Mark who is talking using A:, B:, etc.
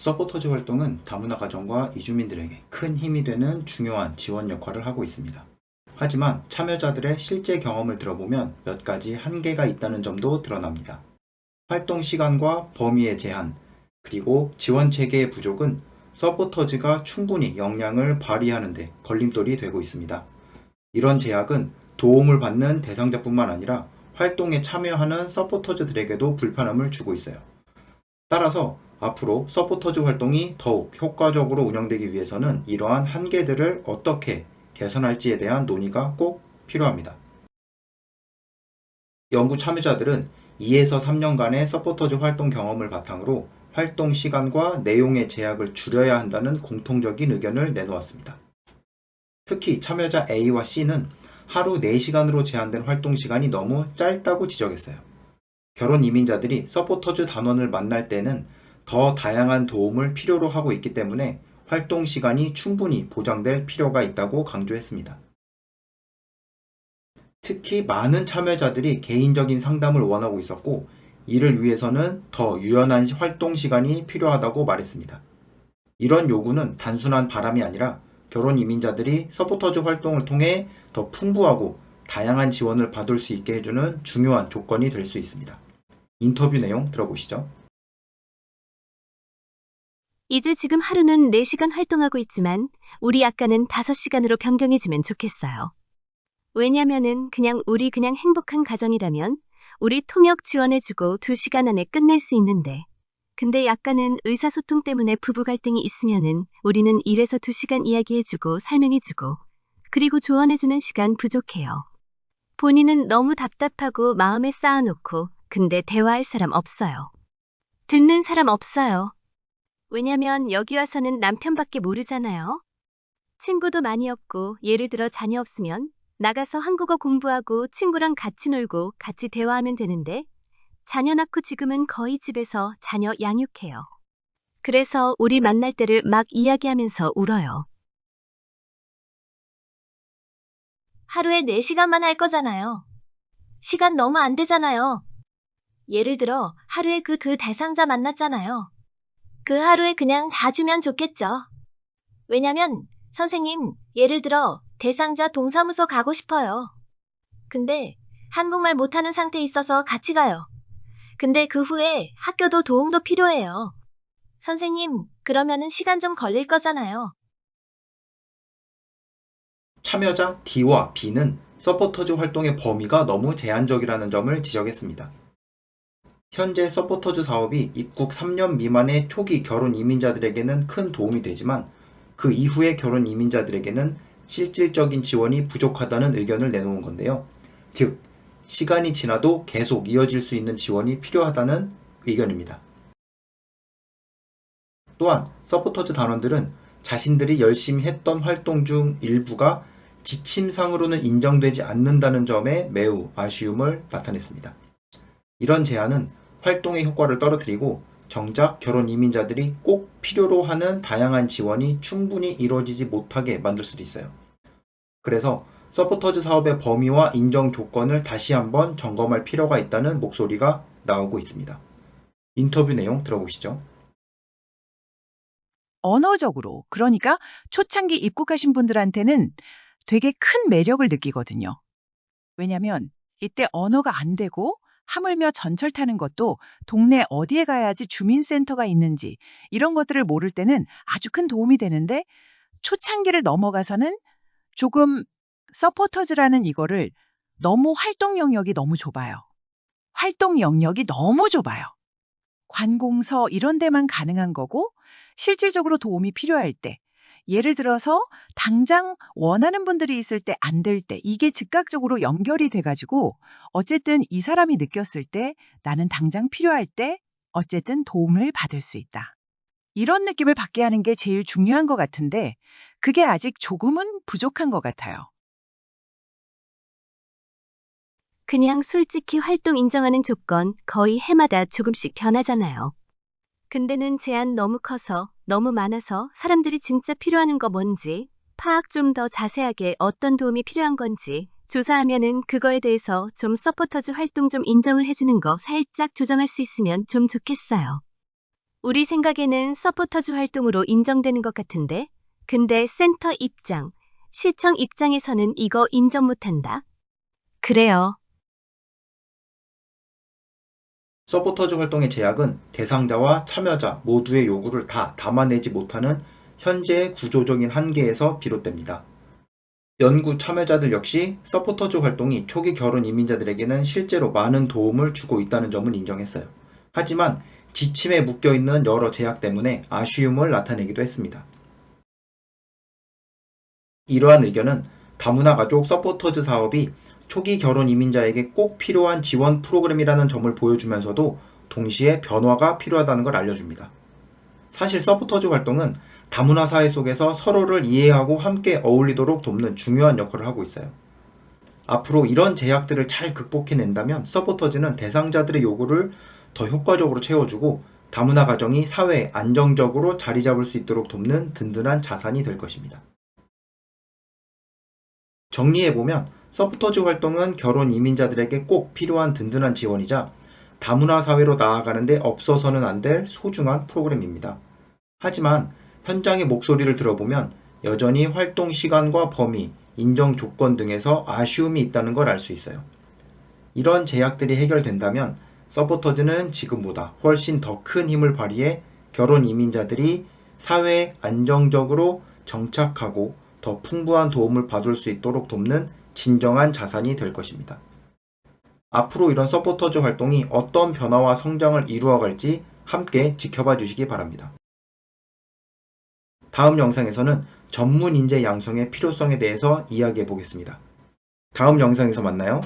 A: 서포터즈 활동은 다문화 가정과 이주민들에게 큰 힘이 되는 중요한 지원 역할을 하고 있습니다. 하지만 참여자들의 실제 경험을 들어보면 몇 가지 한계가 있다는 점도 드러납니다. 활동 시간과 범위의 제한, 그리고 지원 체계의 부족은 서포터즈가 충분히 역량을 발휘하는 데 걸림돌이 되고 있습니다. 이런 제약은 도움을 받는 대상자뿐만 아니라 활동에 참여하는 서포터즈들에게도 불편함을 주고 있어요. 따라서 앞으로 서포터즈 활동이 더욱 효과적으로 운영되기 위해서는 이러한 한계들을 어떻게 개선할지에 대한 논의가 꼭 필요합니다. 연구 참여자들은 2에서 3년간의 서포터즈 활동 경험을 바탕으로 활동 시간과 내용의 제약을 줄여야 한다는 공통적인 의견을 내놓았습니다. 특히 참여자 A와 C는 하루 4시간으로 제한된 활동 시간이 너무 짧다고 지적했어요. 결혼 이민자들이 서포터즈 단원을 만날 때는 더 다양한 도움을 필요로 하고 있기 때문에 활동 시간이 충분히 보장될 필요가 있다고 강조했습니다. 특히 많은 참여자들이 개인적인 상담을 원하고 있었고, 이를 위해서는 더 유연한 활동 시간이 필요하다고 말했습니다. 이런 요구는 단순한 바람이 아니라 결혼 이민자들이 서포터즈 활동을 통해 더 풍부하고 다양한 지원을 받을 수 있게 해주는 중요한 조건이 될 수 있습니다. 인터뷰 내용 들어보시죠.
B: 이제 지금 하루는 4시간 활동하고 있지만 우리 아까는 5시간으로 변경해주면 좋겠어요. 왜냐면은 우리 그냥 행복한 가정이라면 우리 통역 지원해주고 2시간 안에 끝낼 수 있는데, 근데 약간은 의사소통 때문에 부부 갈등이 있으면은 우리는 1에서 2시간 이야기해주고 설명해주고 그리고 조언해주는 시간 부족해요. 본인은 너무 답답하고 마음에 쌓아놓고 근데 대화할 사람 없어요. 듣는 사람 없어요. 왜냐면 여기 와서는 남편밖에 모르잖아요. 친구도 많이 없고 예를 들어 자녀 없으면 나가서 한국어 공부하고 친구랑 같이 놀고 같이 대화하면 되는데 자녀 낳고 지금은 거의 집에서 자녀 양육해요. 그래서 우리 만날 때를 막 이야기하면서 울어요.
C: 하루에 4시간만 할 거잖아요. 시간 너무 안 되잖아요. 예를 들어 하루에 그 대상자 만났잖아요. 그 하루에 그냥 다 주면 좋겠죠. 왜냐면 선생님, 예를 들어 대상자 동사무소 가고 싶어요. 근데 한국말 못하는 상태에 있어서 같이 가요. 근데 그 후에 학교도 도움도 필요해요. 선생님, 그러면은 시간 좀 걸릴 거잖아요.
A: 참여자 D와 B는 서포터즈 활동의 범위가 너무 제한적이라는 점을 지적했습니다. 현재 서포터즈 사업이 입국 3년 미만의 초기 결혼 이민자들에게는 큰 도움이 되지만 그 이후의 결혼 이민자들에게는 실질적인 지원이 부족하다는 의견을 내놓은 건데요. 즉, 시간이 지나도 계속 이어질 수 있는 지원이 필요하다는 의견입니다. 또한 서포터즈 단원들은 자신들이 열심히 했던 활동 중 일부가 지침상으로는 인정되지 않는다는 점에 매우 아쉬움을 나타냈습니다. 이런 제안은 활동의 효과를 떨어뜨리고 정작 결혼 이민자들이 꼭 필요로 하는 다양한 지원이 충분히 이루어지지 못하게 만들 수도 있어요. 그래서 서포터즈 사업의 범위와 인정 조건을 다시 한번 점검할 필요가 있다는 목소리가 나오고 있습니다. 인터뷰 내용 들어보시죠.
D: 언어적으로, 그러니까 초창기 입국하신 분들한테는 되게 큰 매력을 느끼거든요. 왜냐면 이때 언어가 안 되고 하물며 전철 타는 것도 동네 어디에 가야지 주민센터가 있는지 이런 것들을 모를 때는 아주 큰 도움이 되는데, 초창기를 넘어가서는 조금 서포터즈라는 이거를 너무 활동 영역이 너무 좁아요. 활동 영역이 너무 좁아요. 관공서 이런 데만 가능한 거고, 실질적으로 도움이 필요할 때, 예를 들어서 당장 원하는 분들이 있을 때 안 될 때 이게 즉각적으로 연결이 돼가지고 어쨌든 이 사람이 느꼈을 때 나는 당장 필요할 때 어쨌든 도움을 받을 수 있다. 이런 느낌을 받게 하는 게 제일 중요한 것 같은데 그게 아직 조금은 부족한 것 같아요.
B: 그냥 솔직히 활동 인정하는 조건 거의 해마다 조금씩 변하잖아요. 근데는 제한 너무 커서 너무 많아서 사람들이 진짜 필요하는 거 뭔지 파악 좀 더 자세하게 어떤 도움이 필요한 건지 조사하면은 그거에 대해서 좀 서포터즈 활동 좀 인정을 해주는 거 살짝 조정할 수 있으면 좀 좋겠어요. 우리 생각에는 서포터즈 활동으로 인정되는 것 같은데, 근데 센터 입장, 시청 입장에서는 이거 인정 못한다. 그래요.
A: 서포터즈 활동의 제약은 대상자와 참여자 모두의 요구를 다 담아내지 못하는 현재의 구조적인 한계에서 비롯됩니다. 연구 참여자들 역시 서포터즈 활동이 초기 결혼 이민자들에게는 실제로 많은 도움을 주고 있다는 점을 인정했어요. 하지만 지침에 묶여있는 여러 제약 때문에 아쉬움을 나타내기도 했습니다. 이러한 의견은 다문화 가족 서포터즈 사업이 초기 결혼 이민자에게 꼭 필요한 지원 프로그램이라는 점을 보여주면서도 동시에 변화가 필요하다는 걸 알려줍니다. 사실 서포터즈 활동은 다문화 사회 속에서 서로를 이해하고 함께 어울리도록 돕는 중요한 역할을 하고 있어요. 앞으로 이런 제약들을 잘 극복해낸다면 서포터즈는 대상자들의 요구를 더 효과적으로 채워주고 다문화 가정이 사회에 안정적으로 자리 잡을 수 있도록 돕는 든든한 자산이 될 것입니다. 정리해보면 서포터즈 활동은 결혼 이민자들에게 꼭 필요한 든든한 지원이자 다문화 사회로 나아가는데 없어서는 안 될 소중한 프로그램입니다. 하지만 현장의 목소리를 들어보면 여전히 활동 시간과 범위, 인정 조건 등에서 아쉬움이 있다는 걸 알 수 있어요. 이런 제약들이 해결된다면 서포터즈는 지금보다 훨씬 더 큰 힘을 발휘해 결혼 이민자들이 사회에 안정적으로 정착하고 더 풍부한 도움을 받을 수 있도록 돕는 진정한 자산이 될 것입니다. 앞으로 이런 서포터즈 활동이 어떤 변화와 성장을 이루어갈지 함께 지켜봐 주시기 바랍니다. 다음 영상에서는 전문 인재 양성의 필요성에 대해서 이야기해 보겠습니다. 다음 영상에서 만나요.